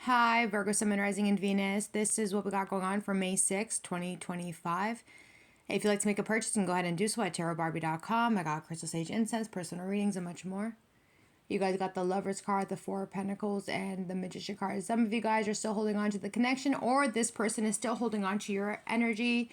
Hi, Virgo Sun, Moon, Rising in Venus. This is what we got going on for May 6, 2025. Hey, if you'd like to make a purchase, you can go ahead and do so at tarotbarbiecom. I got crystal sage incense, personal readings, and much more. You guys got the Lover's card, the Four of Pentacles, and the Magician card. Some of you guys are still holding on to the connection, or this person is still holding on to your energy.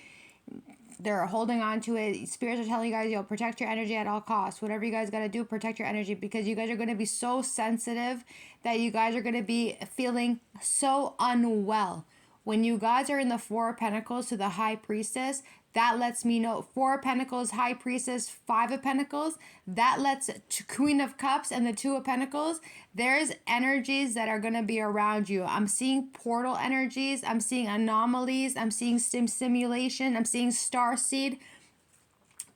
They're holding on to it. Spirits are telling you guys, protect your energy at all costs. Whatever you guys got to do, protect your energy, because you guys are going to be so sensitive that you guys are going to be feeling so unwell. When you guys are in the Four of Pentacles to the High Priestess, that lets me know. Four of Pentacles, High Priestess, Five of Pentacles, that lets Queen of Cups and the Two of Pentacles, there's energies that are going to be around you. I'm seeing portal energies. I'm seeing anomalies. I'm seeing simulation. I'm seeing starseed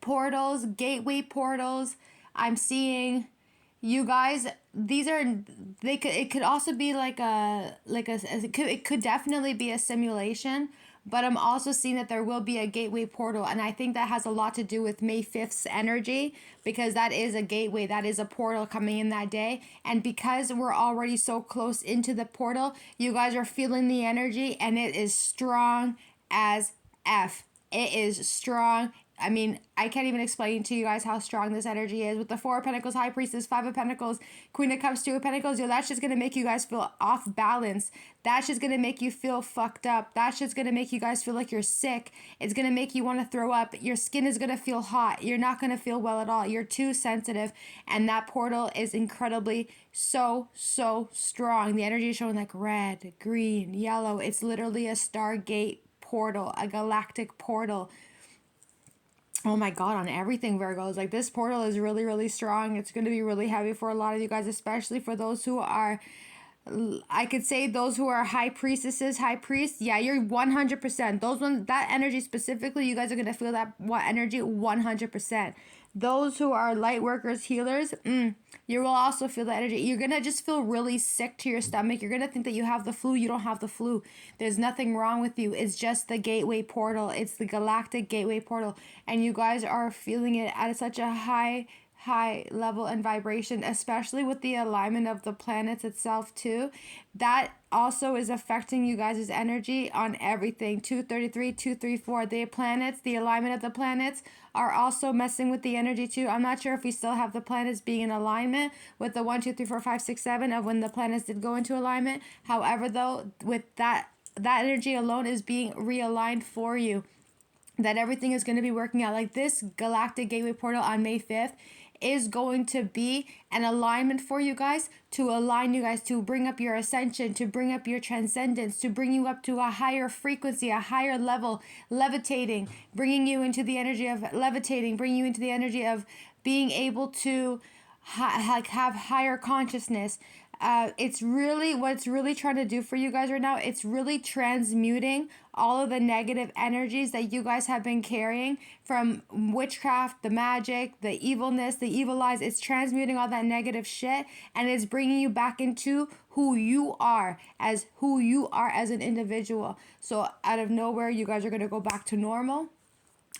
portals, gateway portals. I'm seeing you guys, it could also be it could definitely be a simulation, but I'm also seeing that there will be a gateway portal, and I think that has a lot to do with May 5th's energy, because that is a gateway, that is a portal coming in that day. And because we're already so close into the portal, you guys are feeling the energy, and it is strong as F. It is strong. I mean, I can't even explain to you guys how strong this energy is. With the Four of Pentacles, High Priestess, Five of Pentacles, Queen of Cups, Two of Pentacles, that's just going to make you guys feel off balance. That's just going to make you feel fucked up. That's just going to make you guys feel like you're sick. It's going to make you want to throw up. Your skin is going to feel hot. You're not going to feel well at all. You're too sensitive. And that portal is incredibly so strong. The energy is showing like red, green, yellow. It's literally a Stargate portal, a galactic portal. Oh my God, on everything, Virgos. Like, this portal is really strong. It's going to be really heavy for a lot of you guys, especially for those who are, I could say those who are high priestesses, high priests. Yeah, you're 100%. Those ones, that energy specifically, you guys are going to feel that energy 100%. Those who are light workers, healers, you will also feel the energy. You're going to just feel really sick to your stomach. You're going to think that you have the flu. You don't have the flu. There's nothing wrong with you. It's just the gateway portal. It's the galactic gateway portal. And you guys are feeling it at such a high level and vibration, especially with the alignment of the planets itself too. That also is affecting you guys' energy on everything. 233, 234, the planets, the alignment of the planets are also messing with the energy too. I'm not sure if we still have the planets being in alignment with the 1, 2, 3, 4, 5, 6, 7 of when the planets did go into alignment. However, though, with that energy alone is being realigned for you, that everything is going to be working out. Like, this galactic gateway portal on May 5th is going to be an alignment for you guys, to align you guys, to bring up your ascension, to bring up your transcendence, to bring you up to a higher frequency, a higher level, levitating, bringing you into the energy of levitating, bringing you into the energy of being able to have higher consciousness. It's really, what it's really trying to do for you guys right now, it's really transmuting all of the negative energies that you guys have been carrying from witchcraft, the magic, the evilness, the evil eyes. It's transmuting all that negative shit, and it's bringing you back into who you are as an individual. So out of nowhere, you guys are going to go back to normal.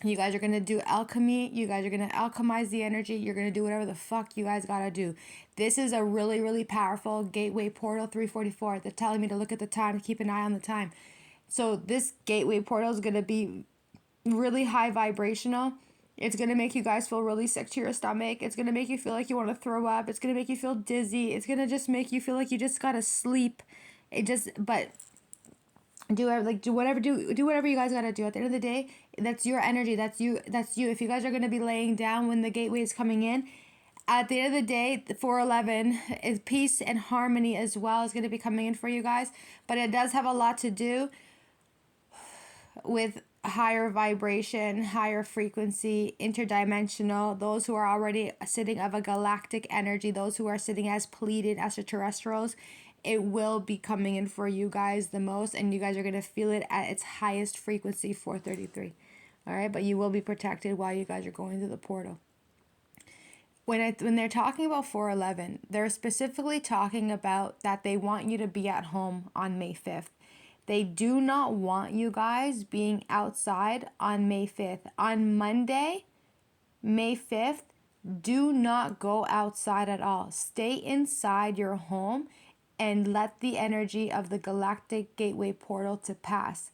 You guys are going to do alchemy. You guys are going to alchemize the energy. You're going to do whatever the fuck you guys got to do. This is a really powerful gateway portal. 344. They're telling me to look at the time, to keep an eye on the time. So this gateway portal is going to be really high vibrational. It's going to make you guys feel really sick to your stomach. It's going to make you feel like you want to throw up. It's going to make you feel dizzy. It's going to just make you feel like you just got to sleep. But do whatever you guys gotta do. At the end of the day, that's your energy. That's you. If you guys are gonna be laying down when the gateway is coming in, at the end of the day, the 411 is peace and harmony as well is gonna be coming in for you guys. But it does have a lot to do with higher vibration, higher frequency, interdimensional. Those who are already sitting of a galactic energy, those who are sitting as pleated extraterrestrials, it will be coming in for you guys the most, and you guys are going to feel it at its highest frequency, 433. All right, but you will be protected while you guys are going through the portal. When they're talking about 411, they're specifically talking about that they want you to be at home on May 5th. They do not want you guys being outside on May 5th. On Monday, May 5th, do not go outside at all. Stay inside your home and let the energy of the galactic gateway portal to pass.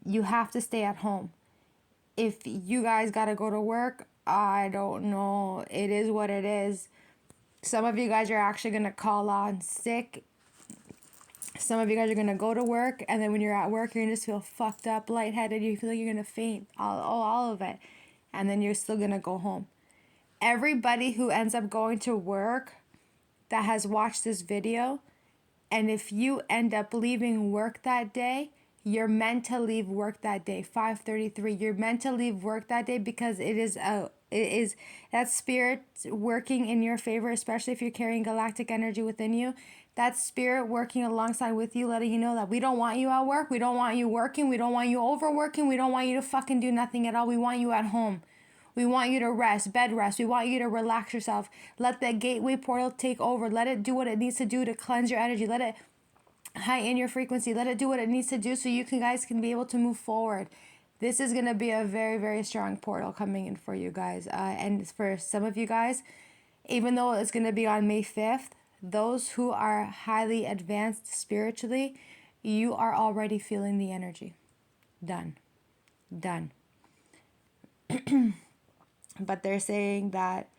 You have to stay at home. If you guys got to go to work, I don't know. It is what it is. Some of you guys are actually going to call on sick. Some of you guys are going to go to work, and then when you're at work, you're going to just feel fucked up, lightheaded. You feel like you're going to faint. All of it. And then you're still going to go home. Everybody who ends up going to work that has watched this video, and if you end up leaving work that day, you're meant to leave work that day. 5:33. You're meant to leave work that day because it is that spirit working in your favor, especially if you're carrying galactic energy within you. That spirit working alongside with you, letting you know that we don't want you at work. We don't want you working. We don't want you overworking. We don't want you to fucking do nothing at all. We want you at home. We want you to rest, bed rest. We want you to relax yourself. Let that gateway portal take over. Let it do what it needs to do to cleanse your energy. Let it heighten your frequency. Let it do what it needs to do so you guys can be able to move forward. This is going to be a very, very strong portal coming in for you guys. And for some of you guys, even though it's going to be on May 5th, those who are highly advanced spiritually, you are already feeling the energy. Done. But they're saying that,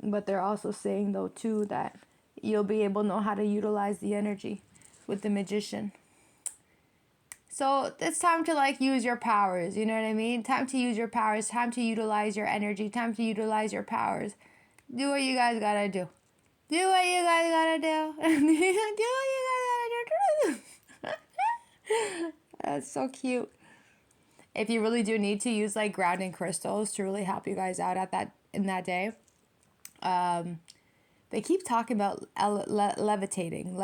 but they're also saying though too that you'll be able to know how to utilize the energy with the magician. So it's time to like use your powers, you know what I mean? Time to use your powers, time to utilize your energy, time to utilize your powers. Do what you guys gotta do. Do what you guys gotta do. Do what you guys gotta do. That's so cute. If you really do need to use like grounding crystals to really help you guys out in that day, they keep talking about levitating,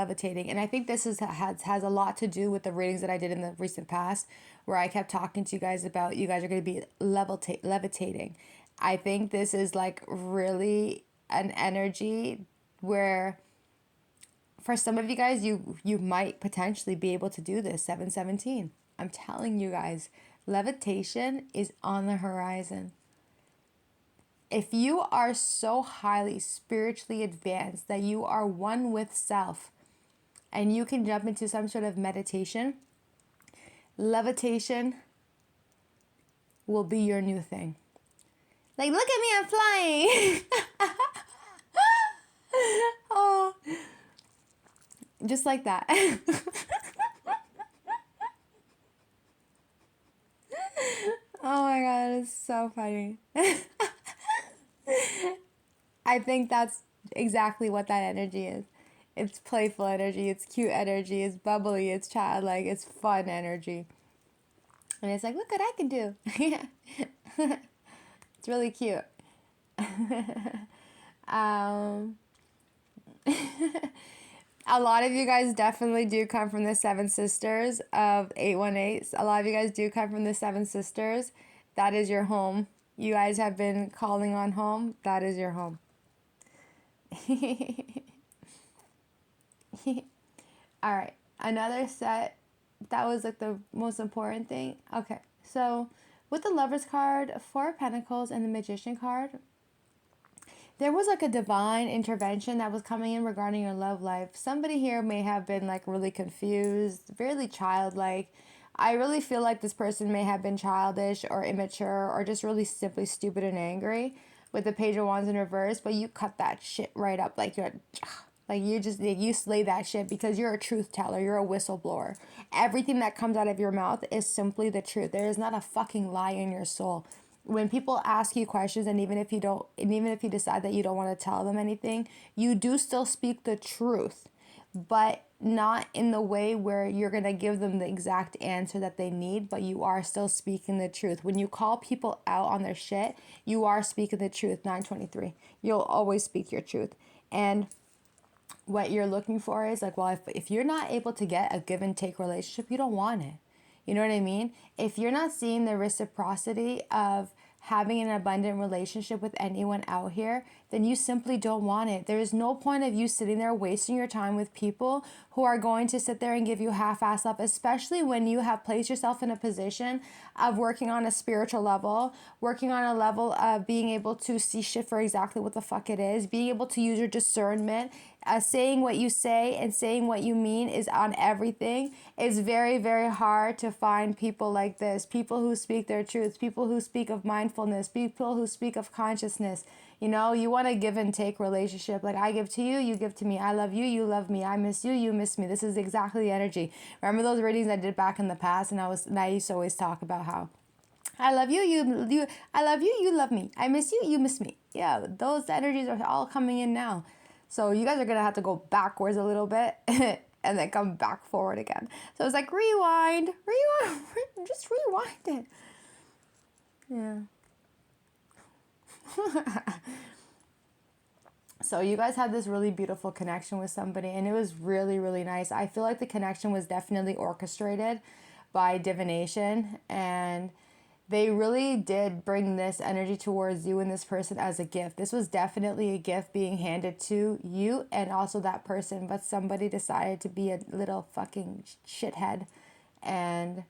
and I think this has a lot to do with the readings that I did in the recent past, where I kept talking to you guys about you guys are going to be levitating. I think this is like really an energy where for some of you guys, you might potentially be able to do this. 717. I'm telling you guys, levitation is on the horizon. If you are so highly spiritually advanced that you are one with self and you can jump into some sort of meditation, levitation will be your new thing. Like, look at me, I'm flying. Oh, just like that. Oh my God, it's so funny. I think that's exactly what that energy is. It's playful energy, it's cute energy, it's bubbly, it's childlike, it's fun energy. And it's like, look what I can do. It's really cute. A lot of you guys definitely do come from the Seven Sisters of 818. A lot of you guys do come from the Seven Sisters. That is your home. You guys have been calling on home. That is your home. All right. Another set. That was like the most important thing. Okay. So with the Lover's card, Four of Pentacles, and the Magician card, there was like a divine intervention that was coming in regarding your love life. Somebody here may have been like really confused, really childlike. I really feel like this person may have been childish or immature or just really simply stupid and angry with the Page of Wands in reverse, but you cut that shit right up. Like you slay that shit because you're a truth teller. You're a whistleblower. Everything that comes out of your mouth is simply the truth. There is not a fucking lie in your soul. When people ask you questions, and even if you decide that you don't want to tell them anything, you do still speak the truth, but not in the way where you're going to give them the exact answer that they need, but you are still speaking the truth. When you call people out on their shit, you are speaking the truth. 923. You'll always speak your truth. And what you're looking for is like, well, if you're not able to get a give and take relationship, you don't want it. You know what I mean? If you're not seeing the reciprocity of having an abundant relationship with anyone out here, then you simply don't want it. There is no point of you sitting there wasting your time with people who are going to sit there and give you half-ass love, especially when you have placed yourself in a position of working on a spiritual level, working on a level of being able to see shit for exactly what the fuck it is, being able to use your discernment, saying what you say and saying what you mean is on everything. It's very, very hard to find people like this. People who speak their truths, people who speak of mindfulness, people who speak of consciousness. You know, you want a give and take relationship. Like, I give to you, you give to me. I love you, you love me. I miss you, you miss me. This is exactly the energy. Remember those readings I did back in the past, and I used to always talk about how I love you, I love you, you love me. I miss you, you miss me. Yeah, those energies are all coming in now. So you guys are going to have to go backwards a little bit and then come back forward again. So it's like rewind, just rewind it. Yeah. So you guys had this really beautiful connection with somebody, and it was really, really nice. I feel like the connection was definitely orchestrated by divination, and they really did bring this energy towards you and this person as a gift. This was definitely a gift being handed to you and also that person, but somebody decided to be a little fucking shithead, and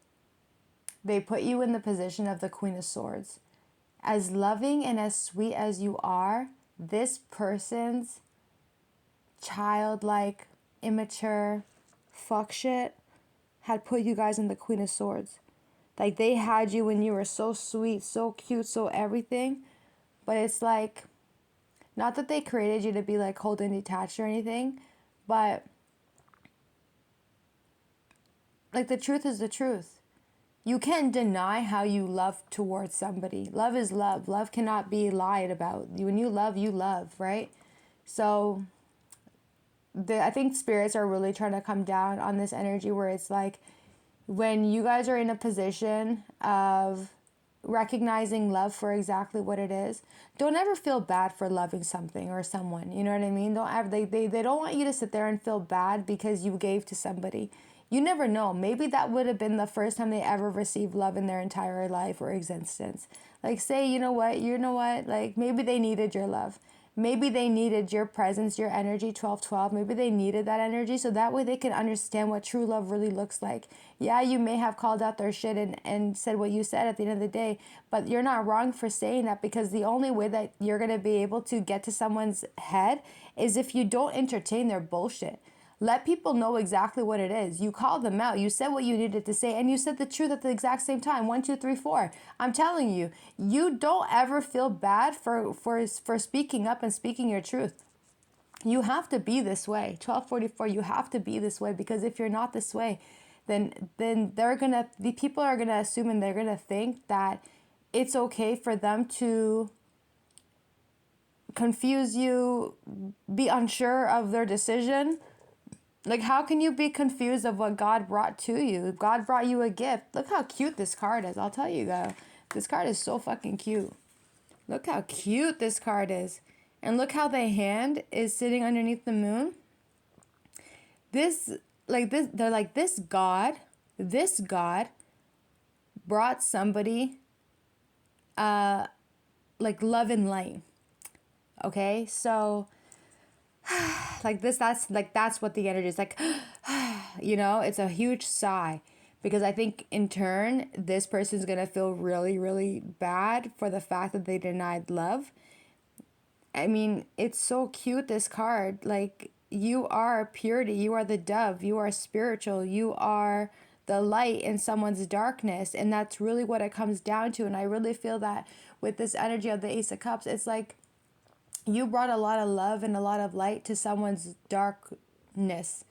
they put you in the position of the Queen of Swords. As loving and as sweet as you are, this person's childlike, immature fuck shit had put you guys in the Queen of Swords. Like, they had you when you were so sweet, so cute, so everything. But it's like, not that they created you to be like cold and detached or anything, but like, the truth is the truth. You can't deny how you love towards somebody. Love is love. Love cannot be lied about. When you love, right? So I think spirits are really trying to come down on this energy where it's like, when you guys are in a position of recognizing love for exactly what it is, don't ever feel bad for loving something or someone. You know what I mean? Don't ever, they don't want you to sit there and feel bad because you gave to somebody. You never know. Maybe that would have been the first time they ever received love in their entire life or existence. Like, say, you know what, like, maybe they needed your love. Maybe they needed your presence, your energy, 1212. Maybe they needed that energy so that way they can understand what true love really looks like. Yeah, you may have called out their shit and said what you said at the end of the day, but you're not wrong for saying that, because the only way that you're going to be able to get to someone's head is if you don't entertain their bullshit. Let people know exactly what it is. You called them out. You said what you needed to say, and you said the truth at the exact same time. 1, 2, 3, 4. I'm telling you, you don't ever feel bad for speaking up and speaking your truth. You have to be this way. 1244. You have to be this way, because if you're not this way, then the people are gonna assume and they're gonna think that it's okay for them to confuse you, be unsure of their decision. Like, how can you be confused of what God brought to you? God brought you a gift. Look how cute this card is. I'll tell you guys. This card is so fucking cute. Look how cute this card is. And look how the hand is sitting underneath the moon. They're like, this God brought somebody like love and light. Okay? So that's what the energy is like. You know, it's a huge sigh, because I think in turn this person's gonna feel really, really bad for the fact that they denied love. I mean, it's so cute, this card. Like, you are purity, you are the dove, you are spiritual, you are the light in someone's darkness, and that's really what it comes down to. And I really feel that with this energy of the Ace of Cups, it's like you brought a lot of love and a lot of light to someone's darkness.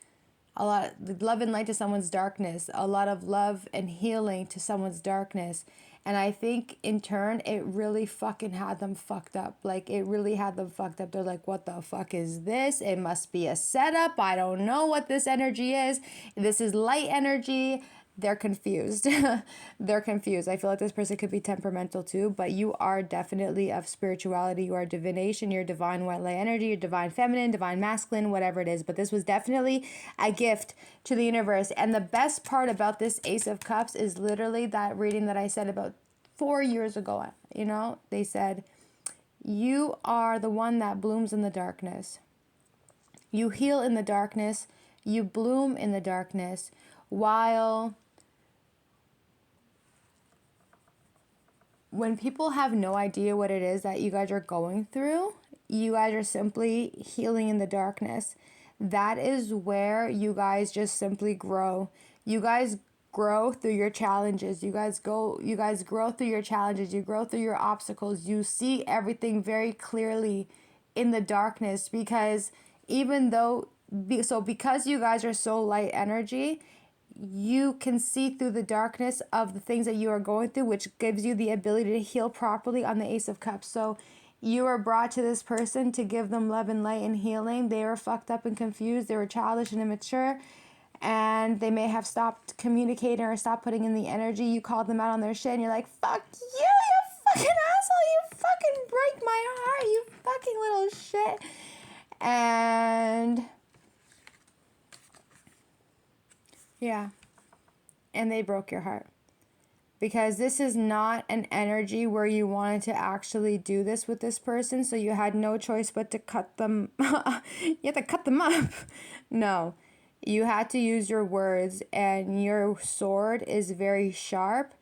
A lot of love and light to someone's darkness. A lot of love and healing to someone's darkness. And I think in turn, it really fucking had them fucked up. Like, it really had them fucked up. They're like, what the fuck is this? It must be a setup. I don't know what this energy is. This is light energy. They're confused. They're confused. I feel like this person could be temperamental too, but you are definitely of spirituality. You are divination, you're divine white light energy, you're divine feminine, divine masculine, whatever it is. But this was definitely a gift to the universe. And the best part about this Ace of Cups is literally that reading that I said about 4 years ago. You know, they said, you are the one that blooms in the darkness. You heal in the darkness. You bloom in the darkness. While when people have no idea what it is that you guys are going through, you guys are simply healing in the darkness. That is where you guys just simply grow. You guys grow through your challenges. You guys grow through your challenges. You grow through your obstacles. You see everything very clearly in the darkness, because because you guys are so light energy, you can see through the darkness of the things that you are going through, which gives you the ability to heal properly on the Ace of Cups. So you are brought to this person to give them love and light and healing. They were fucked up and confused. They were childish and immature, and they may have stopped communicating or stopped putting in the energy. You called them out on their shit, and you're like, fuck you fucking asshole. You fucking break my heart, you fucking little shit. And yeah, and they broke your heart. Because this is not an energy where you wanted to actually do this with this person, so you had no choice but to cut them. You had to cut them up. No, you had to use your words, and your sword is very sharp.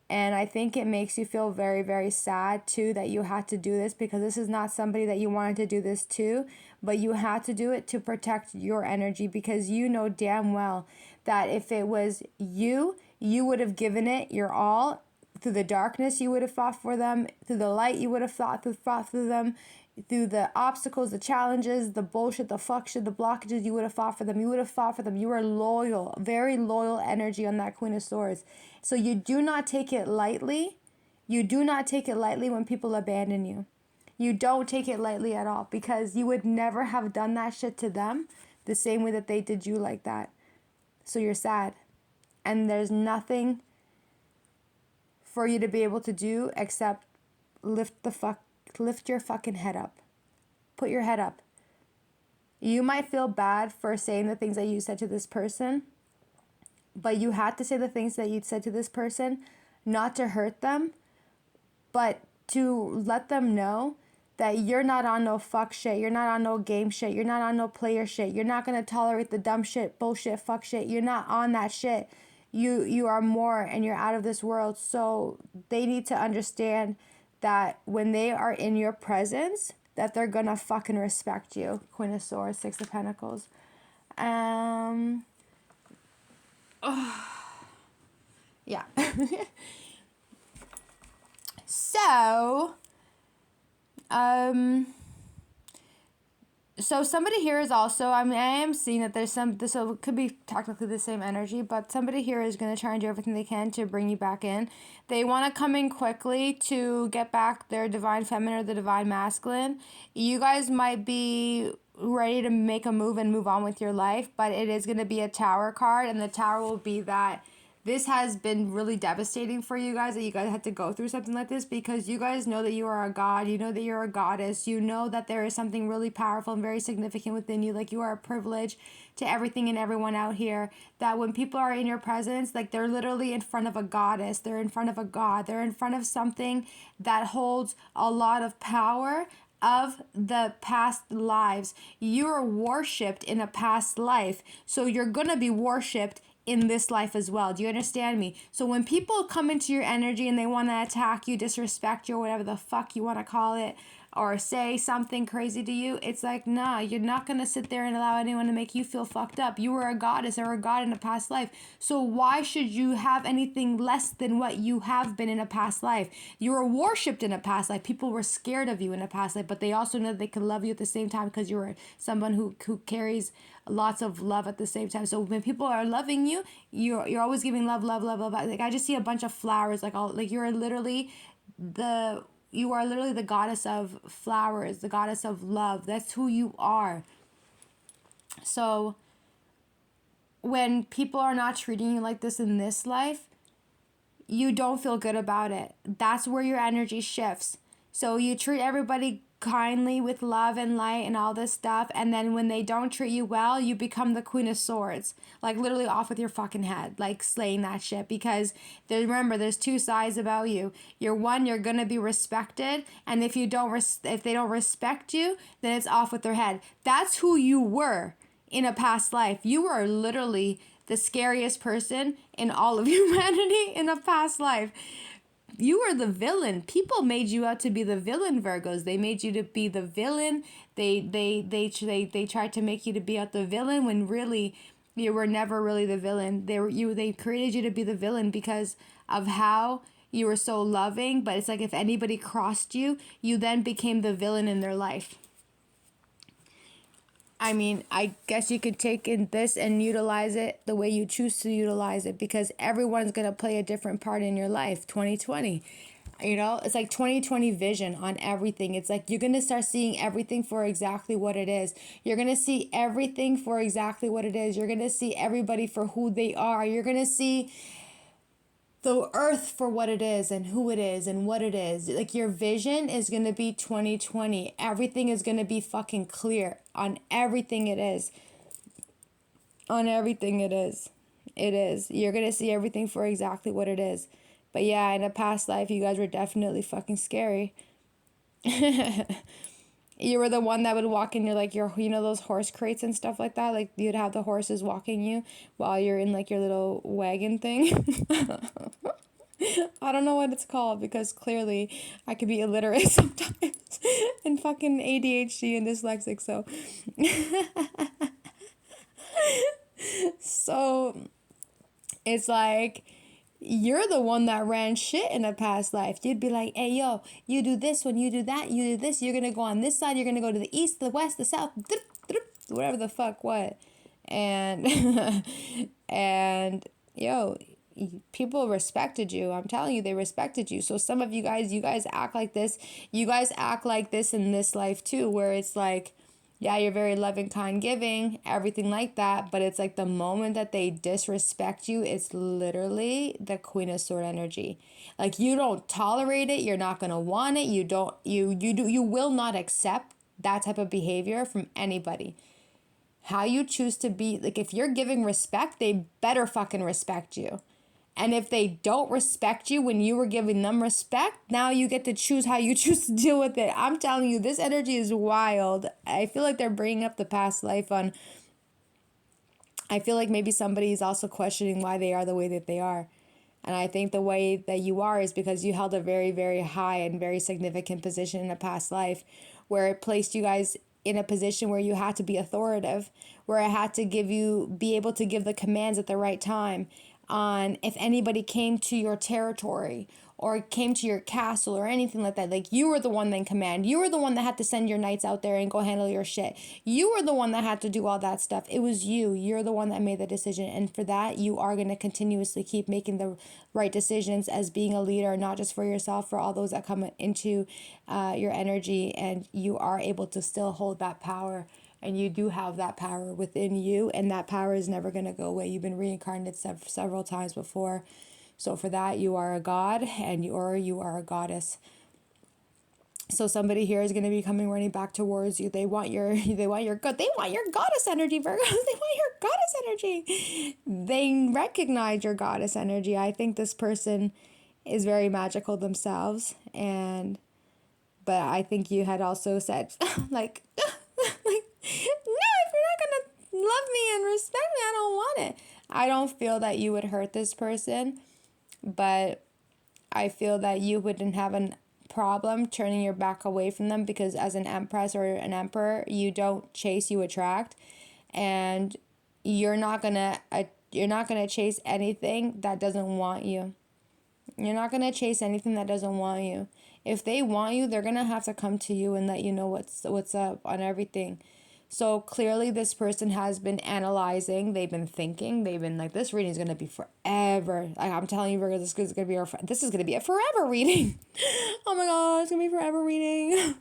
And I think it makes you feel very, very sad too that you had to do this, because this is not somebody that you wanted to do this to, but you had to do it to protect your energy, because you know damn well that if it was you would have given it your all. Through the darkness, you would have fought for them. Through the light, you would have fought through them. Through the obstacles, the challenges, the bullshit, the fuck shit, the blockages, you would have fought for them. You would have fought for them. You were loyal, very loyal energy on that Queen of Swords. So you do not take it lightly. You do not take it lightly when people abandon you. You don't take it lightly at all, because you would never have done that shit to them the same way that they did you like that. So you're sad. And there's nothing for you to be able to do except lift your fucking head up. Put your head up. You might feel bad for saying the things that you said to this person, but you had to say the things that you said to this person, not to hurt them, but to let them know that you're not on no fuck shit. You're not on no game shit. You're not on no player shit. You're not going to tolerate the dumb shit, bullshit, fuck shit. You're not on that shit. You are more, and you're out of this world. So they need to understand that when they are in your presence, that they're gonna fucking respect you. Queen of Swords, Six of Pentacles. Yeah. So, so somebody here is also, I am seeing that there's this could be technically the same energy, but somebody here is going to try and do everything they can to bring you back in. They want to come in quickly to get back their divine feminine or the divine masculine. You guys might be ready to make a move and move on with your life, but it is going to be a Tower card, and the Tower will be that this has been really devastating for you guys, that you guys had to go through something like this, because you guys know that you are a god, you know that you're a goddess, you know that there is something really powerful and very significant within you, like you are a privilege to everything and everyone out here, that when people are in your presence, like they're literally in front of a goddess, they're in front of a god, they're in front of something that holds a lot of power of the past lives. You're worshipped in a past life, so you're gonna be worshipped in this life as well. Do you understand me? So when people come into your energy and they want to attack you, disrespect you, or whatever the fuck you want to call it, or say something crazy to you, it's like, nah, you're not going to sit there and allow anyone to make you feel fucked up. You were a goddess or a god in a past life. So why should you have anything less than what you have been in a past life? You were worshipped in a past life. People were scared of you in a past life, but they also know that they can love you at the same time, because you were someone who carries lots of love at the same time. So when people are loving you, you're always giving love. Like I just see a bunch of flowers, you are literally the goddess of flowers, the goddess of love. That's who you are. So when people are not treating you like this in this life, you don't feel good about it. That's where your energy shifts. So you treat everybody kindly with love and light and all this stuff, and then when they don't treat you well, you become the Queen of Swords, like literally off with your fucking head, like slaying that shit, because remember, there's two sides about you. You're gonna be respected, and if they don't respect you, then it's off with their head. That's who you were in a past life. You were literally the scariest person in all of humanity in a past life. you were the villain. People made you out to be the villain, Virgos. They made you to be the villain. They tried to make you to be out the villain when really you were never really the villain. They created you to be the villain because of how you were so loving, but it's like if anybody crossed you, you then became the villain in their life. I mean, I guess you could take in this and utilize it the way you choose to utilize it, because everyone's going to play a different part in your life. 2020, you know, it's like 2020 vision on everything. It's like you're going to start seeing everything for exactly what it is. You're going to see everything for exactly what it is. You're going to see everybody for who they are. You're going to see the earth for what it is and who it is and what it is. Like your vision is going to be 2020. Everything is going to be fucking clear on everything it is. On everything it is. It is. You're going to see everything for exactly what it is. But yeah, in a past life, you guys were definitely fucking scary. You were the one that would walk in your you know, those horse crates and stuff like that. Like you'd have the horses walking you while you're in like your little wagon thing. I don't know what it's called because clearly I could be illiterate sometimes and fucking ADHD and dyslexic. So it's like you're the one that ran shit in a past life. You'd be like, hey, yo, you do this when you do that, you do this, you're going to go on this side, you're going to go to the east, the west, the south, whatever the fuck what. And, and, yo, people respected you. I'm telling you, they respected you. So some of you guys act like this. You guys act like this in this life too, where it's like, yeah, you're very loving, kind, giving, everything like that. But it's like the moment that they disrespect you, it's literally the Queen of Sword energy. Like you don't tolerate it. You're not going to want it. You will not accept that type of behavior from anybody. How you choose to be, like if you're giving respect, they better fucking respect you. And if they don't respect you when you were giving them respect, now you get to choose how you choose to deal with it. I'm telling you, this energy is wild. I feel like they're bringing up the past life on. I feel like maybe somebody is also questioning why they are the way that they are. And I think the way that you are is because you held a very, very high and very significant position in a past life where it placed you guys in a position where you had to be authoritative, where it had to be able to give the commands at the right time. On if anybody came to your territory or came to your castle or anything like that, like you were the one in command. You were the one that had to send your knights out there and go handle your shit. You were the one that had to do all that stuff. It was you. You're the one that made the decision. And for that, you are going to continuously keep making the right decisions as being a leader, not just for yourself, for all those that come into your energy. And you are able to still hold that power. And you do have that power within you, and that power is never going to go away. You've been reincarnated several times before. So for that, you are a god, and you are a goddess. So somebody here is going to be coming running back towards you. They want your goddess energy, Virgos. They want your goddess energy. They recognize your goddess energy. I think this person is very magical themselves, but I think you had also said like no, if you're not gonna love me and respect me, I don't want it. I don't feel that you would hurt this person, but I feel that you wouldn't have a problem turning your back away from them, because as an empress or an emperor, you don't chase, you attract. And you're not gonna chase anything that doesn't want you. You're not gonna chase anything that doesn't want you. If they want you, they're gonna have to come to you and let you know what's up on everything. So clearly this person has been analyzing, they've been thinking, they've been like, this reading is going to be forever. Like I'm telling you, Virgo, this is going to be a forever reading. Oh my God, it's going to be a forever reading.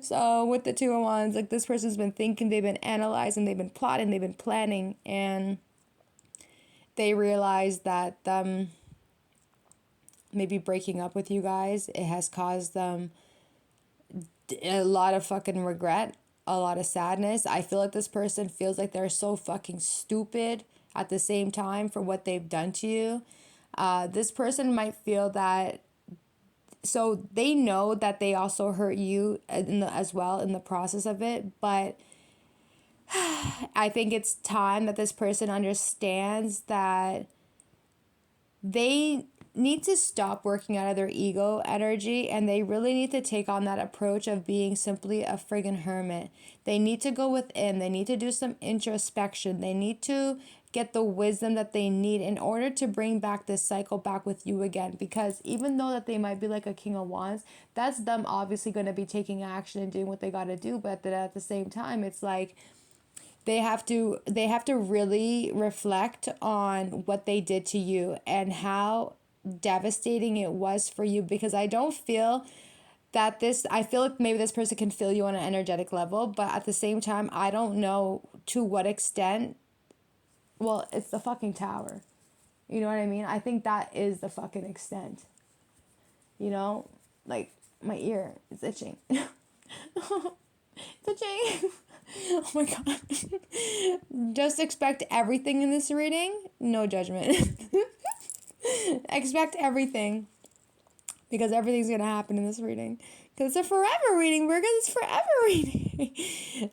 So with the Two of Wands, like this person's been thinking, they've been analyzing, they've been plotting, they've been planning, and they realize that maybe breaking up with you guys, it has caused them a lot of fucking regret, a lot of sadness. I feel like this person feels like they're so fucking stupid at the same time for what they've done to you. This person might feel that, so they know that they also hurt you as well in the process of it, but I think it's time that this person understands that they need to stop working out of their ego energy, and they really need to take on that approach of being simply a friggin' hermit. They need to go within. They need to do some introspection. They need to get the wisdom that they need in order to bring back this cycle back with you again. Because even though that they might be like a King of Wands, that's them obviously going to be taking action and doing what they got to do. But then at the same time, it's like they have to really reflect on what they did to you and how devastating it was for you. Because I don't feel that I feel like maybe this person can feel you on an energetic level, but at the same time, I don't know to what extent. Well, it's the fucking tower. You know what I mean? I think that is the fucking extent. You know? Like, my ear is itching. It's itching. Oh my god. Just expect everything in this reading. No judgment. Expect everything. Because everything's going to happen in this reading. Because it's a forever reading, Virgo. It's forever reading.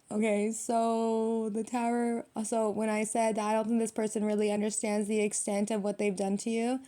Okay, so the tower. So when I said that I don't think this person really understands the extent of what they've done to you,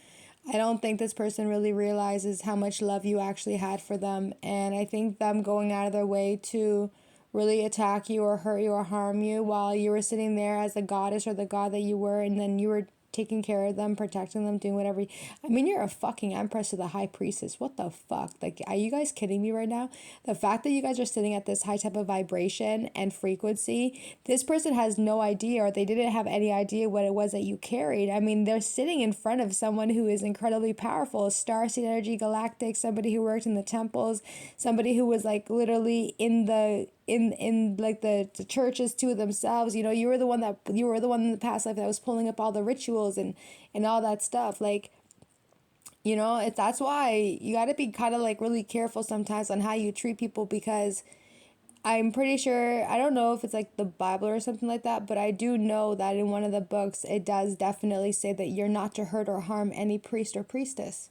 I don't think this person really realizes how much love you actually had for them. And I think them going out of their way to really attack you or hurt you or harm you while you were sitting there as the goddess or the god that you were, and then you were taking care of them, protecting them, doing whatever. I mean, you're a fucking empress to the high priestess. What the fuck? Like, are you guys kidding me right now? The fact that you guys are sitting at this high type of vibration and frequency, this person has no idea, or they didn't have any idea what it was that you carried. I mean, they're sitting in front of someone who is incredibly powerful, starseed energy, galactic, somebody who worked in the temples, somebody who was like literally in like the churches to themselves. You know, you were the one in the past life that was pulling up all the rituals and all that stuff. Like, you know, that's why you got to be kind of like really careful sometimes on how you treat people, because I'm pretty sure, I don't know if it's like the Bible or something like that, but I do know that in one of the books it does definitely say that you're not to hurt or harm any priest or priestess.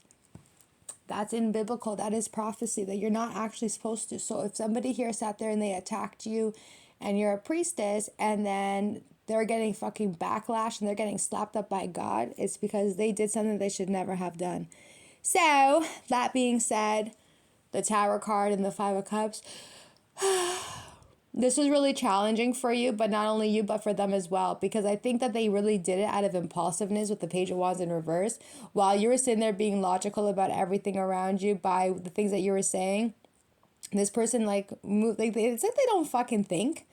That's in biblical. That is prophecy, that you're not actually supposed to. So if somebody here sat there and they attacked you and you're a priestess, and then they're getting fucking backlash and they're getting slapped up by God, it's because they did something they should never have done. So that being said, the Tower card and the Five of Cups, this was really challenging for you, but not only you, but for them as well, because I think that they really did it out of impulsiveness with the Page of Wands in reverse. While you were sitting there being logical about everything around you by the things that you were saying, this person like moved. Like it's like they don't fucking think.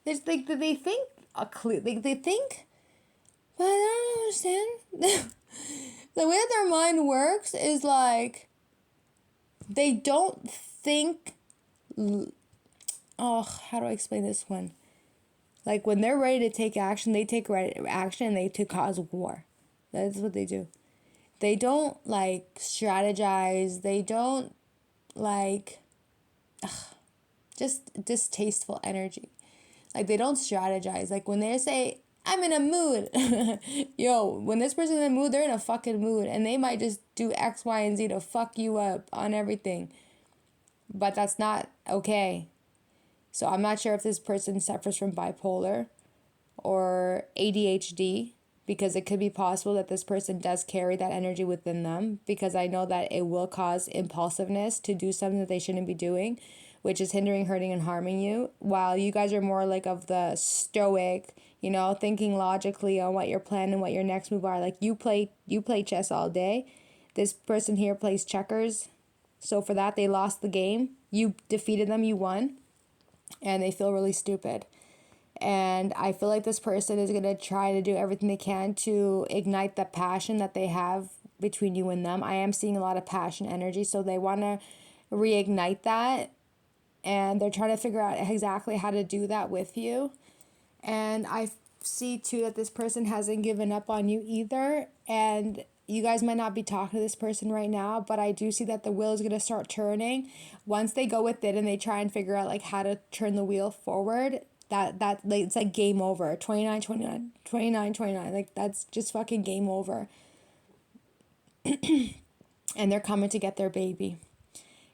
There's like they think a clue. They think, but I don't understand. The way that their mind works is like they don't think. Oh, how do I explain this one? Like, when they're ready to take action, they take action and they to cause war. That's what they do. They don't, like, strategize. They don't, like, just distasteful energy. Like, they don't strategize. Like, when they say, I'm in a mood. Yo, when this person's in a mood, they're in a fucking mood. And they might just do X, Y, and Z to fuck you up on everything. But that's not okay. So I'm not sure if this person suffers from bipolar or ADHD, because it could be possible that this person does carry that energy within them, because I know that it will cause impulsiveness to do something that they shouldn't be doing, which is hindering, hurting, and harming you, while you guys are more like of the stoic, you know, thinking logically on what your plan and what your next move are. Like you play chess all day. This person here plays checkers. So for that, they lost the game. You defeated them, you won. And they feel really stupid. And I feel like this person is going to try to do everything they can to ignite the passion that they have between you and them. I am seeing a lot of passion energy, so they want to reignite that. And they're trying to figure out exactly how to do that with you. And I see, too, that this person hasn't given up on you either. And you guys might not be talking to this person right now, but I do see that the wheel is going to start turning. Once they go with it and they try and figure out like how to turn the wheel forward, that like, it's like game over. 29, 29, 29, 29. Like that's just fucking game over. And they're coming to get their baby.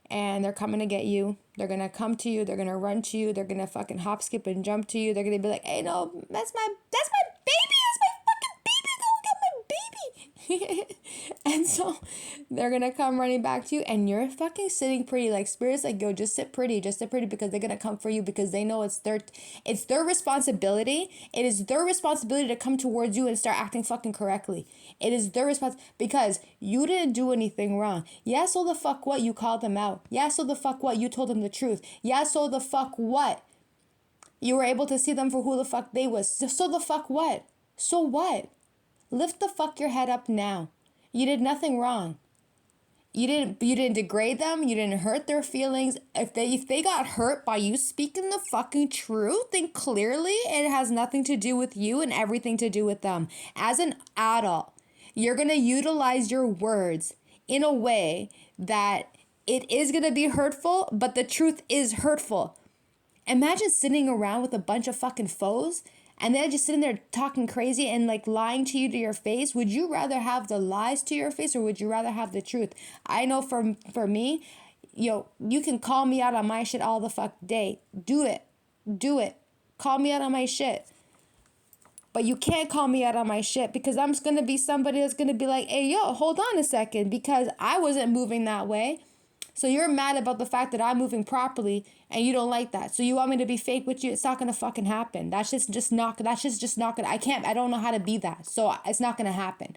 And they're coming to get you. They're going to come to you. They're going to run to you. They're going to fucking hop, skip, and jump to you. They're going to be like, hey, no, that's my baby. That's my fucking baby. Go get my baby. And so they're gonna come running back to you, and you're fucking sitting pretty. Like, spirit's like, yo, just sit pretty, because they're gonna come for you, because they know it's their responsibility. It is their responsibility to come towards you and start acting fucking correctly. It is their because you didn't do anything wrong. Yeah, so the fuck what? You called them out. Yeah, so the fuck what? You told them the truth. Yeah, so the fuck what? You were able to see them for who the fuck they was. So the fuck what? So what? Lift the fuck your head up now. You did nothing wrong. You didn't degrade them. You didn't hurt their feelings. If they got hurt by you speaking the fucking truth, then clearly it has nothing to do with you and everything to do with them. As an adult, you're going to utilize your words in a way that it is going to be hurtful, but the truth is hurtful. Imagine sitting around with a bunch of fucking foes, and they're just sitting there talking crazy and like lying to you to your face. Would you rather have the lies to your face, or would you rather have the truth? I know for me, you can call me out on my shit all the fuck day. Do it. Call me out on my shit. But you can't call me out on my shit, because I'm just going to be somebody that's going to be like, hey, yo, hold on a second, because I wasn't moving that way. So you're mad about the fact that I'm moving properly, and you don't like that. So you want me to be fake with you? It's not going to fucking happen. That's just not going to, I don't know how to be that. So it's not going to happen.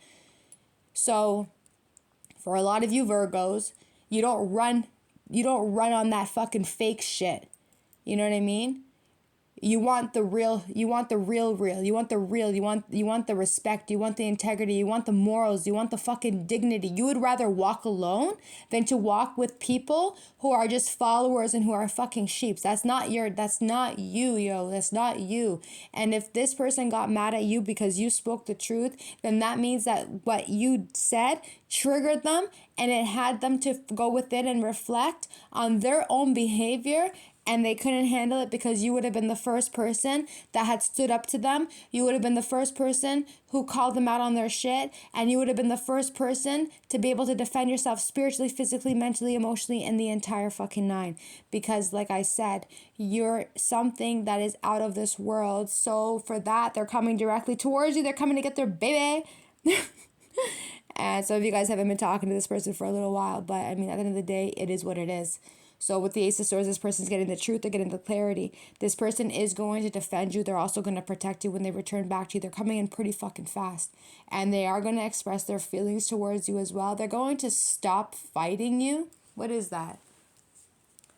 So for a lot of you Virgos, you don't run on that fucking fake shit. You know what I mean? You want the real, you want the real, you want the real, you want the respect, you want the integrity, you want the morals, you want the fucking dignity. You would rather walk alone than to walk with people who are just followers and who are fucking sheeps. That's not you, yo. That's not you. And if this person got mad at you because you spoke the truth, then that means that what you said triggered them, and it had them to go within and reflect on their own behavior, and they couldn't handle it because you would have been the first person that had stood up to them. You would have been the first person who called them out on their shit, and you would have been the first person to be able to defend yourself spiritually, physically, mentally, emotionally, and the entire fucking nine. Because like I said, you're something that is out of this world. So for that, they're coming directly towards you. They're coming to get their baby. And some of you guys haven't been talking to this person for a little while, but I mean, at the end of the day, it is what it is. So with the Ace of Swords, this person's getting the truth, they're getting the clarity. This person is going to defend you. They're also going to protect you when they return back to you. They're coming in pretty fucking fast. And they are going to express their feelings towards you as well. They're going to stop fighting you. What is that?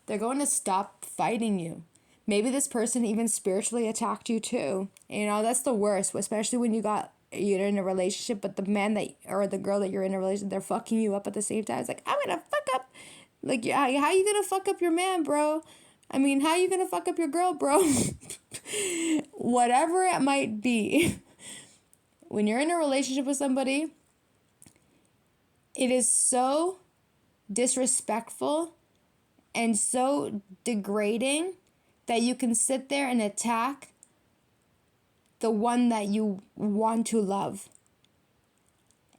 They're going to stop fighting you. Maybe this person even spiritually attacked you too. You know, that's the worst, especially when you're in a relationship, but the man that, or the girl that you're in a relationship, they're fucking you up at the same time. It's like, I'm going to fuck up. Like, how you gonna fuck up your man, bro? I mean, how you gonna fuck up your girl, bro? Whatever it might be. When you're in a relationship with somebody, it is so disrespectful and so degrading that you can sit there and attack the one that you want to love.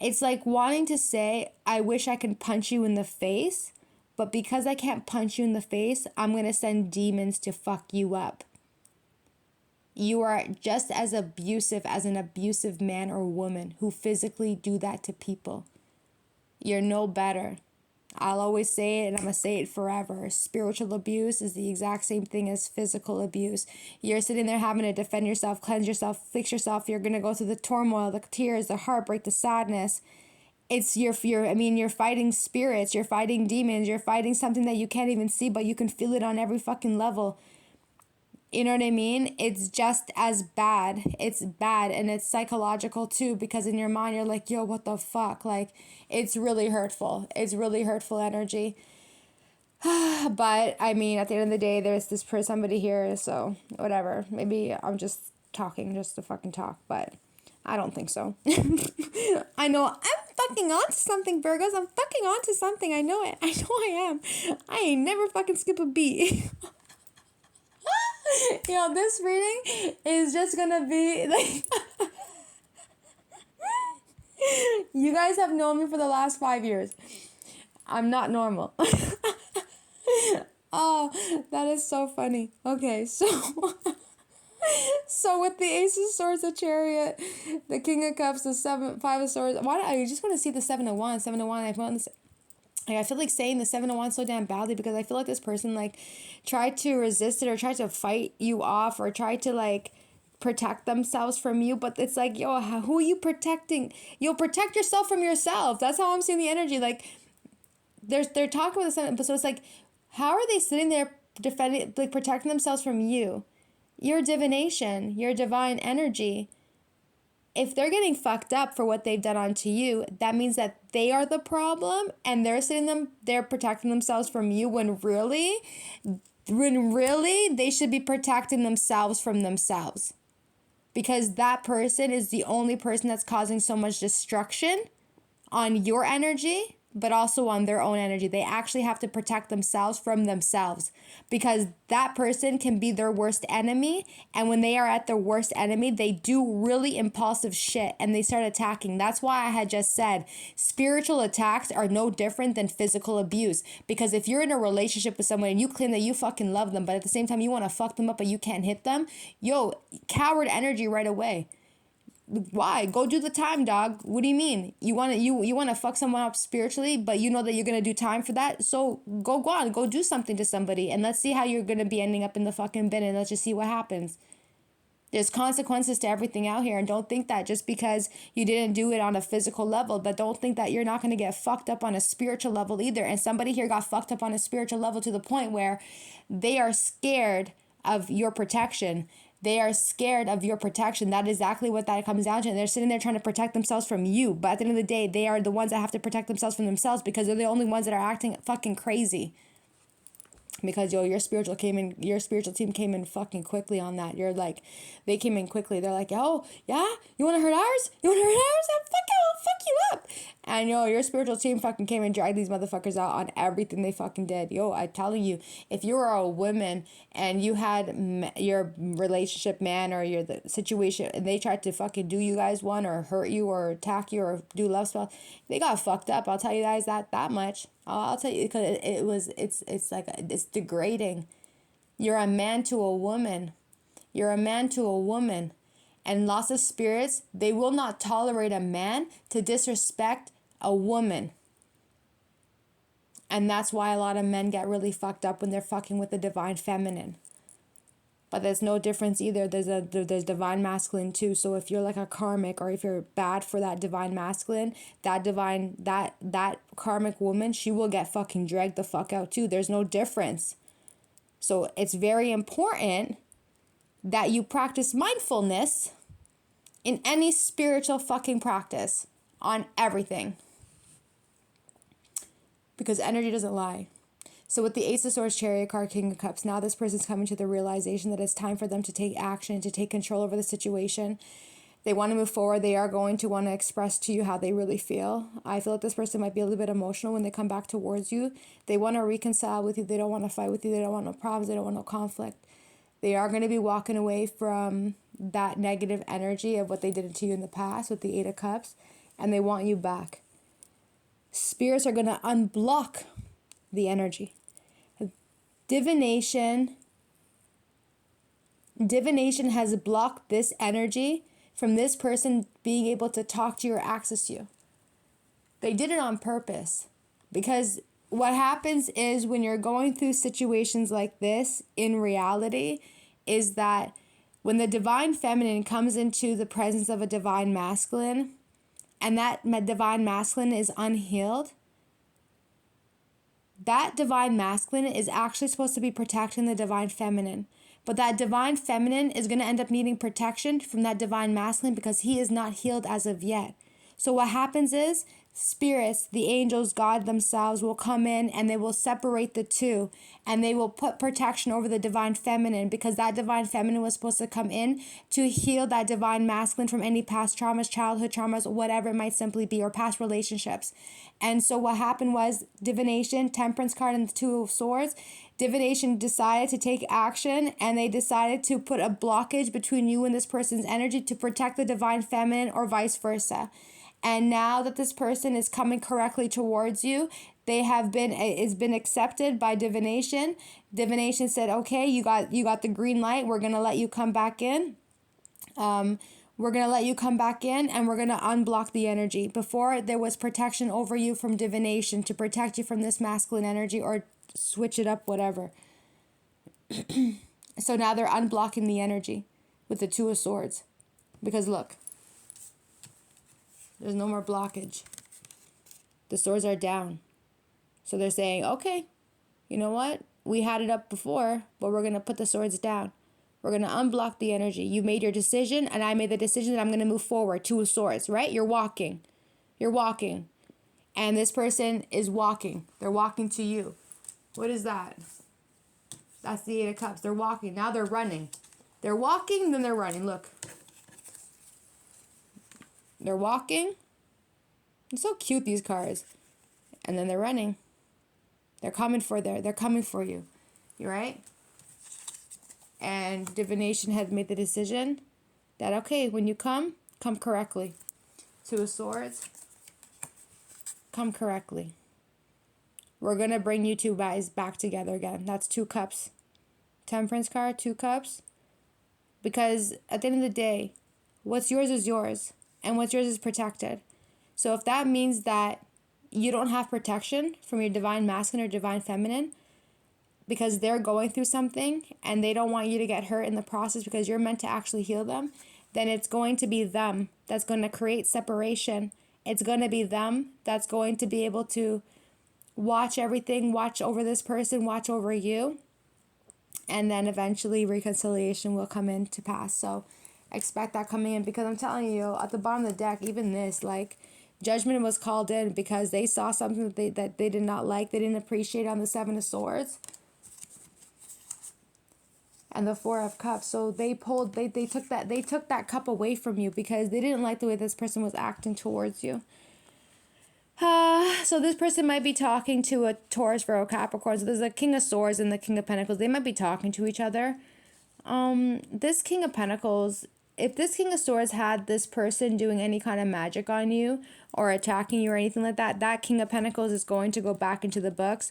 It's like wanting to say, I wish I could punch you in the face, but because I can't punch you in the face, I'm going to send demons to fuck you up. You are just as abusive as an abusive man or woman who physically do that to people. You're no better. I'll always say it, and I'm going to say it forever. Spiritual abuse is the exact same thing as physical abuse. You're sitting there having to defend yourself, cleanse yourself, fix yourself. You're going to go through the turmoil, the tears, the heartbreak, the sadness. It's you're fighting spirits, you're fighting demons, you're fighting something that you can't even see, but you can feel it on every fucking level. You know what I mean? It's just as bad. It's bad, and it's psychological too, because in your mind you're like, yo, what the fuck? Like, it's really hurtful. It's really hurtful energy. But I mean, at the end of the day, there's this somebody here, so whatever. Maybe I'm just talking just to fucking talk, but I don't think so. I know I'm fucking on to something, Virgos. I'm fucking on to something. I know it. I know I am. I ain't never fucking skip a beat. This reading is just gonna be like... You guys have known me for the last 5 years. I'm not normal. Oh, that is so funny. Okay, so So with the Ace of Swords, the Chariot, the King of Cups, the Five of Swords, why do I just want to see the Seven of Wands? I want this. Like, I feel like saying the Seven of Wands so damn badly because I feel like this person like tried to resist it or tried to fight you off or tried to like protect themselves from you. But it's like, yo, who are you protecting? Yo, protect yourself from yourself. That's how I'm seeing the energy. Like they're talking about the Seven, but so it's like, how are they sitting there defending, like protecting themselves from you? Your divination, your divine energy. If they're getting fucked up for what they've done onto you, that means that they are the problem and they're protecting themselves from you when really they should be protecting themselves from themselves. Because that person is the only person that's causing so much destruction on your energy, but also on their own energy. They actually have to protect themselves from themselves because that person can be their worst enemy. And when they are at their worst enemy, they do really impulsive shit and they start attacking. That's why I had just said spiritual attacks are no different than physical abuse. Because if you're in a relationship with someone and you claim that you fucking love them, but at the same time you want to fuck them up but you can't hit them, yo, coward energy right away. Why? Go do the time, dog. What do you mean? You want to fuck someone up spiritually, but you know that you're going to do time for that? So go on, go do something to somebody and let's see how you're going to be ending up in the fucking bin and let's just see what happens. There's consequences to everything out here and don't think that just because you didn't do it on a physical level, but don't think that you're not going to get fucked up on a spiritual level either. And somebody here got fucked up on a spiritual level to the point where they are scared of your protection. They are scared of your protection. That is exactly what that comes down to. And they're sitting there trying to protect themselves from you. But at the end of the day, they are the ones that have to protect themselves from themselves because they're the only ones that are acting fucking crazy. Because your spiritual team came in fucking quickly on that. They came in quickly. They're like, yo, yeah, you want to hurt ours? I'll fuck you up. And your spiritual team fucking came and dragged these motherfuckers out on everything they fucking did. Yo, I'm telling you, if you are a woman and you had your relationship man or the situation and they tried to fucking do you guys one or hurt you or attack you or do love spell, they got fucked up. I'll tell you guys that much. I'll tell you because it's degrading. You're a man to a woman. You're a man to a woman. And lots of spirits, they will not tolerate a man to disrespect a woman. And that's why a lot of men get really fucked up when they're fucking with the divine feminine. But there's no difference either. There's divine masculine too. So if you're like a karmic or if you're bad for that divine masculine, that karmic woman, she will get fucking dragged the fuck out too. There's no difference. So it's very important that you practice mindfulness in any spiritual fucking practice on everything. Because energy doesn't lie. So with the Ace of Swords, Chariot card, King of Cups, now this person's coming to the realization that it's time for them to take action, to take control over the situation. They want to move forward. They are going to want to express to you how they really feel. I feel like this person might be a little bit emotional when they come back towards you. They want to reconcile with you. They don't want to fight with you. They don't want no problems. They don't want no conflict. They are going to be walking away from that negative energy of what they did to you in the past with the Eight of Cups, and they want you back. Spirits are going to unblock the energy. Divination has blocked this energy from this person being able to talk to you or access you. They did it on purpose because what happens is when you're going through situations like this in reality is that when the divine feminine comes into the presence of a divine masculine and that divine masculine is unhealed, that divine masculine is actually supposed to be protecting the divine feminine. But that divine feminine is going to end up needing protection from that divine masculine because he is not healed as of yet. So what happens is spirits, the angels, God themselves will come in and they will separate the two and they will put protection over the divine feminine because that divine feminine was supposed to come in to heal that divine masculine from any past traumas, childhood traumas, whatever it might simply be, or past relationships. And so what happened was divination, temperance card, and the Two of Swords. Divination decided to take action and they decided to put a blockage between you and this person's energy to protect the divine feminine or vice versa. And now that this person is coming correctly towards you, it's been accepted by divination. Divination said, okay, you got the green light. We're going to let you come back in. We're going to let you come back in, and we're going to unblock the energy. Before, there was protection over you from divination to protect you from this masculine energy or switch it up, whatever. So now they're unblocking the energy with the Two of Swords. Because look, there's no more blockage. The swords are down. So they're saying, okay, you know what? We had it up before, but we're going to put the swords down. We're going to unblock the energy. You made your decision, and I made the decision that I'm going to move forward. Two of Swords, right? You're walking. You're walking. And this person is walking. They're walking to you. What is that? That's the Eight of Cups. They're walking. Now they're running. They're walking, then they're running. Look. They're walking. It's so cute, these cards. And then they're running. They're coming for you. You right? And Divination had made the decision that, okay, when you come correctly. Two of Swords. Come correctly. We're going to bring you two guys back together again. That's Two Cups. Temperance card, Two Cups. Because at the end of the day, what's yours is yours. And what's yours is protected. So if that means that you don't have protection from your divine masculine or divine feminine, because they're going through something and they don't want you to get hurt in the process because you're meant to actually heal them, then it's going to be them that's going to create separation. It's going to be them that's going to be able to watch everything, watch over this person, watch over you. And then eventually reconciliation will come in to pass. So expect that coming in, because I'm telling you, at the bottom of the deck, even this, like, judgment was called in because they saw something that they did not like, they didn't appreciate on the Seven of Swords. And the Four of Cups. So they took that cup away from you because they didn't like the way this person was acting towards you. So this person might be talking to a Taurus, Virgo, Capricorn. So there's a King of Swords and the King of Pentacles. They might be talking to each other. This King of Pentacles, if this King of Swords had this person doing any kind of magic on you or attacking you or anything like that, that King of Pentacles is going to go back into the books.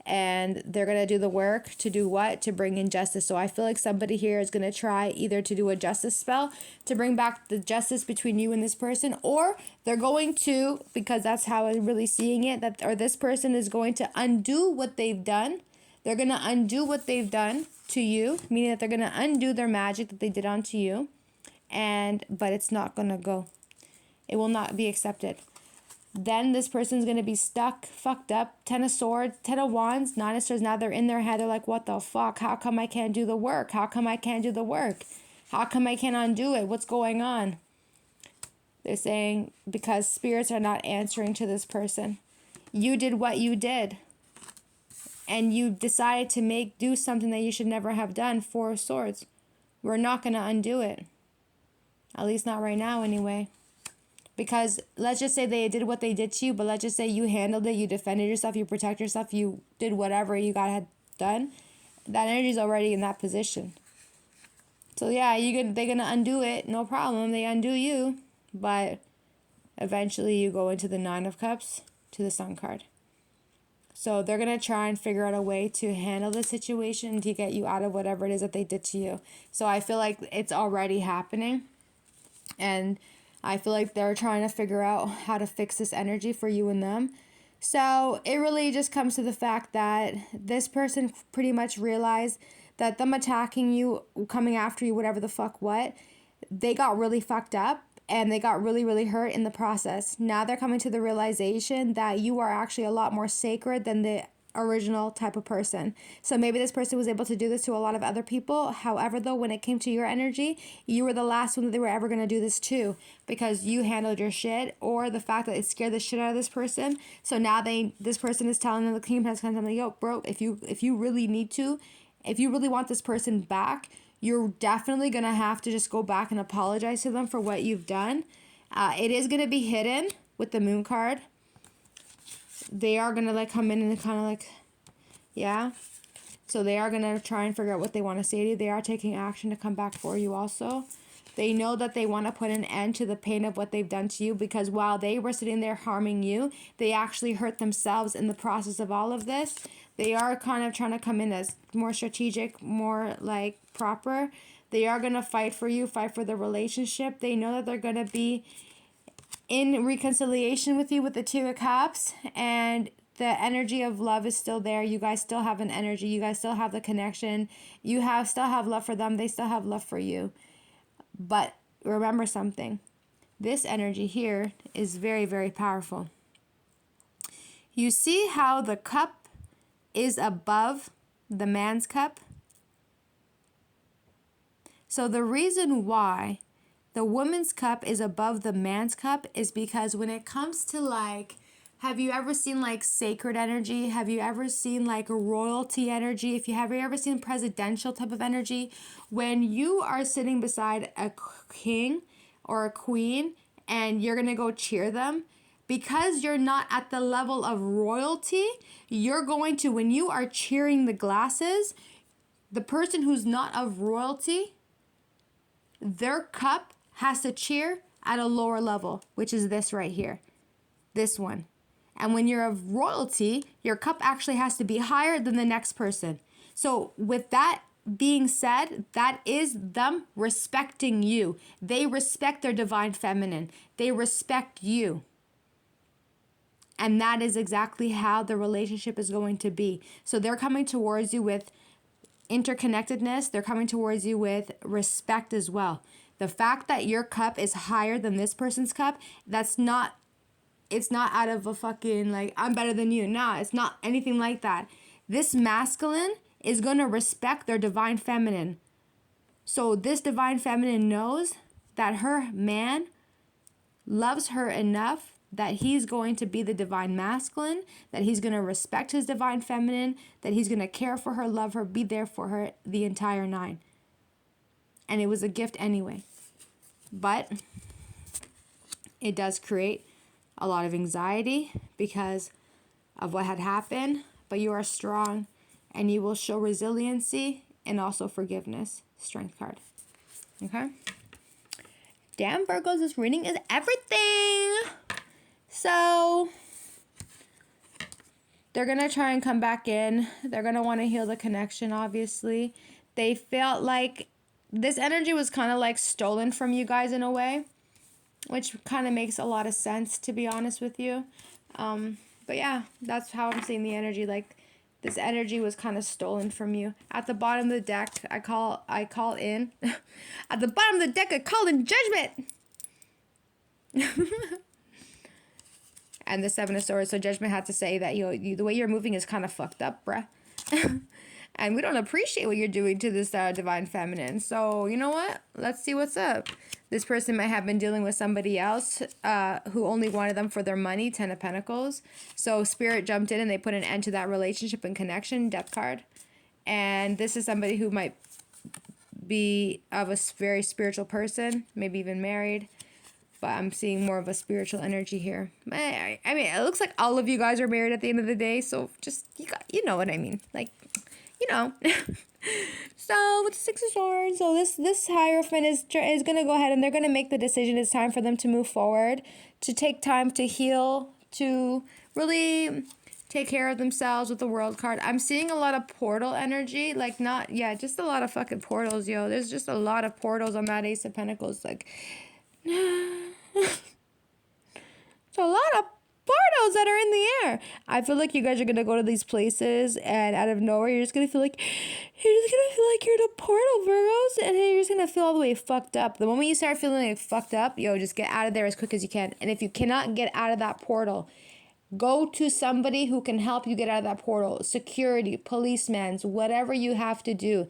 And they're going to do the work to do what? To bring in justice. So I feel like somebody here is going to try either to do a justice spell to bring back the justice between you and this person, or they're going to, because that's how I'm really seeing it, that or this person is going to undo what they've done. They're going to undo what they've done to you, meaning that they're going to undo their magic that they did onto you. But it's not going to go. It will not be accepted. Then this person's going to be stuck, fucked up. Ten of Swords, Ten of Wands, Nine of Swords. Now they're in their head. They're like, what the fuck? How come I can't do the work? How come I can't do the work? How come I can't undo it? What's going on? They're saying because spirits are not answering to this person. You did what you did. And you decided to do something that you should never have done. Four of Swords. We're not going to undo it. At least not right now anyway. Because let's just say they did what they did to you, but let's just say you handled it, you defended yourself, you protected yourself, you did whatever you had done. That energy is already in that position. So yeah, they're going to undo it, no problem. They undo you, but eventually you go into the Nine of Cups to the Sun card. So they're going to try and figure out a way to handle the situation to get you out of whatever it is that they did to you. So I feel like it's already happening. And I feel like they're trying to figure out how to fix this energy for you and them. So it really just comes to the fact that this person pretty much realized that them attacking you, coming after you, whatever the fuck what, they got really fucked up and they got really, really hurt in the process. Now they're coming to the realization that you are actually a lot more sacred than the original type of person. So maybe this person was able to do this to a lot of other people. However, though, when it came to your energy, you were the last one that they were ever going to do this to because you handled your shit, or the fact that it scared the shit out of this person. So now this person is telling them, the King has kind of like, yo, bro, if you really need to, if you really want this person back, you're definitely going to have to just go back and apologize to them for what you've done. It is going to be hidden with the Moon card. They are going to come in and kind of yeah. So they are going to try and figure out what they want to say to you. They are taking action to come back for you also. They know that they want to put an end to the pain of what they've done to you, because while they were sitting there harming you, they actually hurt themselves in the process of all of this. They are kind of trying to come in as more strategic, more proper. They are going to fight for you, fight for the relationship. They know that they're going to be in reconciliation with you with the Two of Cups, and the energy of love is still there. You guys still have an energy. You guys still have the connection. You still have love for them. They still have love for you. But remember something. This energy here is very, very powerful. You see how the cup is above the man's cup? So the reason why the woman's cup is above the man's cup is because when it comes to like, have you ever seen like sacred energy? Have you ever seen like royalty energy? Have you ever seen presidential type of energy? When you are sitting beside a king or a queen and you're going to go cheer them, because you're not at the level of royalty, you're going to, when you are cheering the glasses, the person who's not of royalty, their cup has to cheer at a lower level, which is this right here, this one. And when you're of royalty, your cup actually has to be higher than the next person. So with that being said, that is them respecting you. They respect their divine feminine. They respect you. And that is exactly how the relationship is going to be. So they're coming towards you with interconnectedness. They're coming towards you with respect as well. The fact that your cup is higher than this person's cup, it's not out of a fucking like, I'm better than you. Nah, it's not anything like that. This masculine is going to respect their divine feminine. So this divine feminine knows that her man loves her enough that he's going to be the divine masculine, that he's going to respect his divine feminine, that he's going to care for her, love her, be there for her the entire nine. And it was a gift anyway. But it does create a lot of anxiety because of what had happened. But you are strong and you will show resiliency and also forgiveness. Strength card. Okay? Damn, Virgos, this reading is everything. So they're going to try and come back in. They're going to want to heal the connection, obviously. They felt like this energy was kind of like stolen from you guys in a way, which kind of makes a lot of sense, to be honest with you. But yeah, that's how I'm seeing the energy. Like this energy was kind of stolen from you. At the bottom of the deck, I call in. At the bottom of the deck, I call in judgment. And the Seven of Swords. So Judgment had to say that the way you're moving is kind of fucked up, bruh. And we don't appreciate what you're doing to this divine feminine. So you know what? Let's see what's up. This person might have been dealing with somebody else who only wanted them for their money. 10 of Pentacles. So Spirit jumped in and they put an end to that relationship and connection. Death card. And this is somebody who might be of a very spiritual person. Maybe even married. But I'm seeing more of a spiritual energy here. I mean, it looks like all of you guys are married at the end of the day. So just, you know what I mean. Like, you know. So with the Six of Swords, so this Hierophant is going to go ahead and they're going to make the decision. It's time for them to move forward, to take time to heal, to really take care of themselves with the World card. I'm seeing a lot of portal energy, like just a lot of fucking portals, yo. There's just a lot of portals on that Ace of Pentacles, like it's a lot of portals that are in the air. I feel like you guys are gonna go to these places and out of nowhere you're just gonna feel like you're in a portal, Virgos, and you're just gonna feel all the way fucked up. The moment you start feeling like fucked up, yo, just get out of there as quick as you can. And if you cannot get out of that portal, go to somebody who can help you get out of that portal. Security, policemen, whatever you have to do.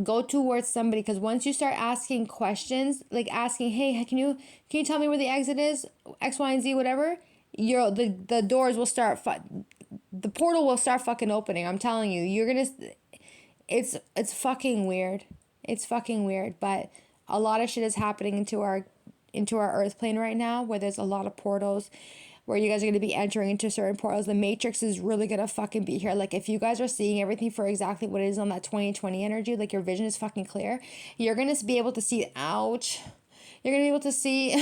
Go towards somebody, because once you start asking questions, like asking, hey, can you tell me where the exit is, X, Y, and Z, whatever, the doors will start, the portal will start fucking opening. I'm telling you, it's fucking weird. It's fucking weird, but a lot of shit is happening into our earth plane right now, where there's a lot of portals, where you guys are going to be entering into certain portals. The Matrix is really going to fucking be here. Like, if you guys are seeing everything for exactly what it is on that 2020 energy, like, your vision is fucking clear, you're going to be able to see, ouch, you're going to be able to see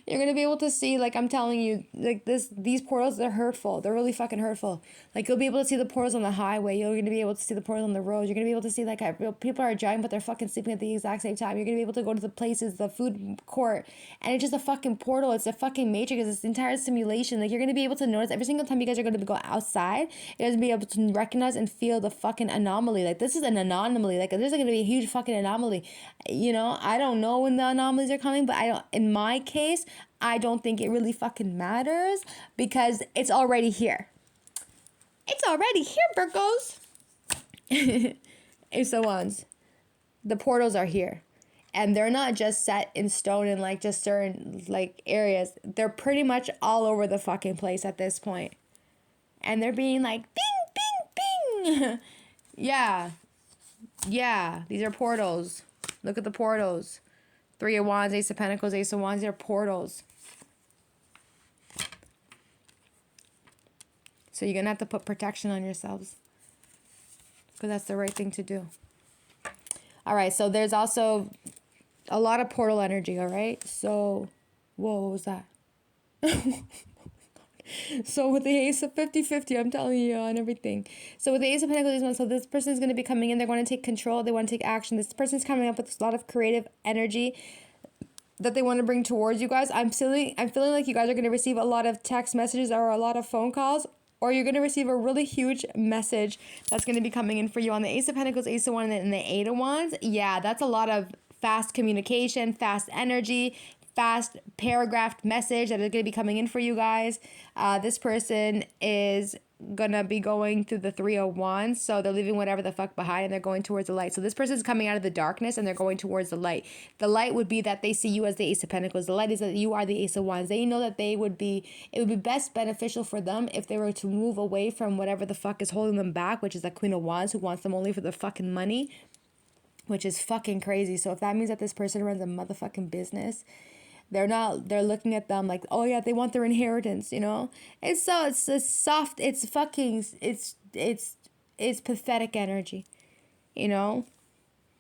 You're going to be able to see, like I'm telling you, like these portals, they're hurtful. They're really fucking hurtful. Like you'll be able to see the portals on the highway. You're going to be able to see the portals on the road. You're going to be able to see like how people are driving, but they're fucking sleeping at the exact same time. You're going to be able to go to the places, the food court, and it's just a fucking portal. It's a fucking matrix. It's this entire simulation. Like you're going to be able to notice every single time you guys are going to go outside, you're going to be able to recognize and feel the fucking anomaly. Like this is an anomaly. Like there's going to be a huge fucking anomaly. You know, I don't know when the anomalies are coming, but in my case, I don't think it really fucking matters because it's already here. It's already here, Virgos. Ace of Wands. The portals are here. And they're not just set in stone in like just certain like areas. They're pretty much all over the fucking place at this point. And they're being like, bing, bing, bing. Yeah. Yeah. These are portals. Look at the portals. Three of Wands, Ace of Pentacles, Ace of Wands. They're portals. So you're going to have to put protection on yourselves. Because that's the right thing to do. All right. So there's also a lot of portal energy. All right. So, whoa, what was that? So with the Ace of 50-50, I'm telling you on everything. So with the Ace of Pentacles, so this person is going to be coming in. They're going to take control. They want to take action. This person's coming up with a lot of creative energy that they want to bring towards you guys. I'm feeling like you guys are going to receive a lot of text messages or a lot of phone calls, or you're going to receive a really huge message that's going to be coming in for you on the Ace of Pentacles, Ace of Wands, and the Eight of Wands. Yeah, that's a lot of fast communication, fast energy, fast paragraphed message that is going to be coming in for you guys. This person is going to be going through the Three of Wands. So they're leaving whatever the fuck behind and they're going towards the light. So this person is coming out of the darkness and they're going towards the light. The light would be that they see you as the Ace of Pentacles. The light is that you are the Ace of Wands. They know that it would be best beneficial for them if they were to move away from whatever the fuck is holding them back, which is the Queen of Wands, who wants them only for their fucking money, which is fucking crazy. So if that means that this person runs a motherfucking business, they're looking at them like, oh yeah, they want their inheritance, you know? It's soft, it's pathetic energy, you know?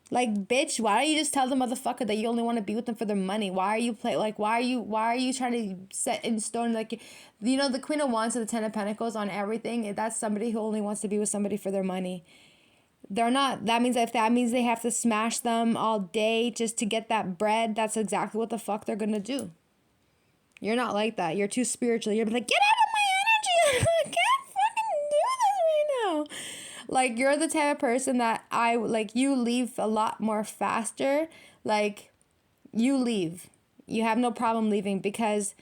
Like, bitch, why don't you just tell the motherfucker that you only want to be with them for their money? Why are you why are you trying to set in stone, like, you know, the Queen of Wands and the Ten of Pentacles on everything? That's somebody who only wants to be with somebody for their money. They're not, that means they have to smash them all day just to get that bread, that's exactly what the fuck they're gonna do. You're not like that. You're too spiritual. You're like, get out of my energy. I can't fucking do this right now. Like, you're the type of person that you leave a lot more faster. Like, you leave. You have no problem leaving because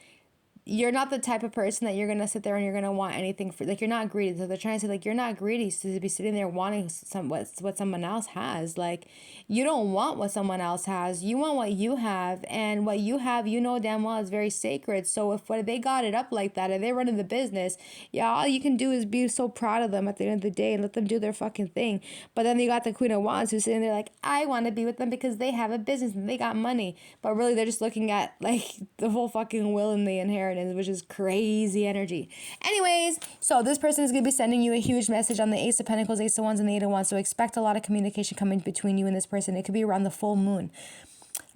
you're not the type of person that you're going to sit there and you're going to want anything for, like, you're not greedy. So they're trying to say, like, you're not greedy to be sitting there wanting what someone else has. Like, you don't want what someone else has. You want what you have, and what you have, you know damn well is very sacred. So if they got it up like that and they're running the business, yeah, all you can do is be so proud of them at the end of the day and let them do their fucking thing. But then you got the Queen of Wands who's sitting there like, I want to be with them because they have a business and they got money. But really, they're just looking at, like, the whole fucking will and the inheritance, which is crazy energy. Anyways, so this person is going to be sending you a huge message on the Ace of Pentacles, Ace of Wands, and the Eight of Wands. So expect a lot of communication coming between you and this person. It could be around the full moon.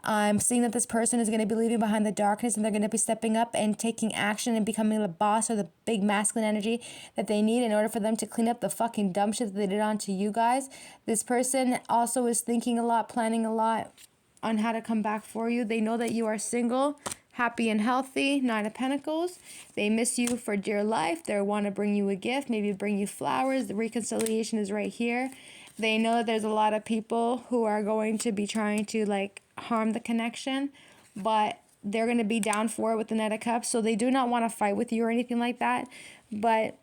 I'm seeing that this person is going to be leaving behind the darkness and they're going to be stepping up and taking action and becoming the boss or the big masculine energy that they need in order for them to clean up the fucking dumb shit that they did onto you guys. This person also is thinking a lot, planning a lot on how to come back for you. They know that you are single, happy and healthy, Nine of Pentacles. They miss you for dear life. They want to bring you a gift, maybe bring you flowers. The reconciliation is right here. They know that there's a lot of people who are going to be trying to, like, harm the connection, but they're going to be down for it with the Knight of Cups. So they do not want to fight with you or anything like that. But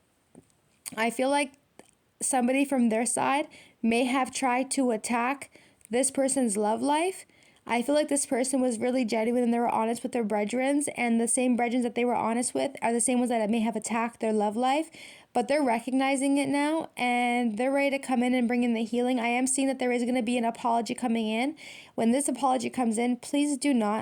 I feel like somebody from their side may have tried to attack this person's love life. I feel like this person was really genuine and they were honest with their brethren, and the same brethren that they were honest with are the same ones that may have attacked their love life, but they're recognizing it now and they're ready to come in and bring in the healing. I am seeing that there is going to be an apology coming in. When this apology comes in, please do not